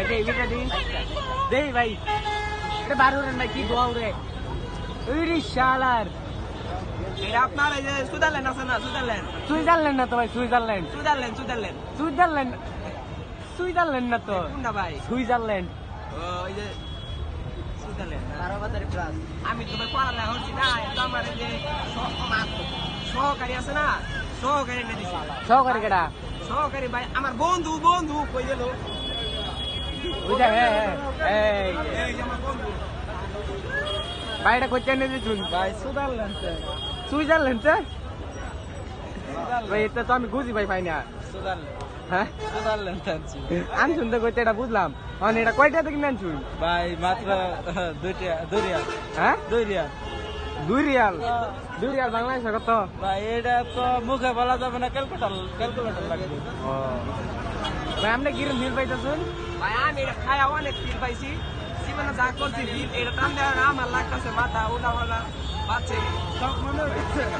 দেই বিটা দেই ভাই এটা বারুরেন ভাই কি দোয়া উড়ে ওই শালার এটা আপনার এই যে সুইজারল্যান্ড আছে না সুইজারল্যান্ড না তো ভাই সুইজারল্যান্ড না তো কোনটা ভাই সুইজারল্যান্ড ওই যে সুইজারল্যান্ড 12,000 প্লাস আমি তো ভাই পড়ালেখা করছি না তো আমার এই যে সহকারী আছে না সহকারী এনে দিছি সহকারী কেডা সহকারী ভাই আমার বন্ধু কই গেল ওই যে হ্যাঁ এই এই যে আমার বন্ধু ভাই এটা কইতে এনে দিছুন ভাই সুইজারল্যান্ড সুইজারল্যান্ড ভাই এটা তো আমি বুঝি ভাই পাই না হ্যাঁ সুইজারল্যান্ড আনছি আনছুন তো কইতে এটা বুঝলাম মানে এটা কয়টা থেকে আনছুন ভাই মাত্র 2 রিয়াল হ্যাঁ 2 রিয়াল 2 রিয়াল বাংলাদেশে কত ভাই এটা তো মুখে বলা যাবে না ক্যালকুলেটর লাগবে ও ভাই আপনি কি মিল পাইতেছুন ভাই আমি এটা খাই অনেক ফিল পাইছি জীবনে যা করছি ফিল এটা টান দেওয়া আমার লাগতেছে মাথা উল্টা পাল্টা পাচ্ছে সব মনে হচ্ছে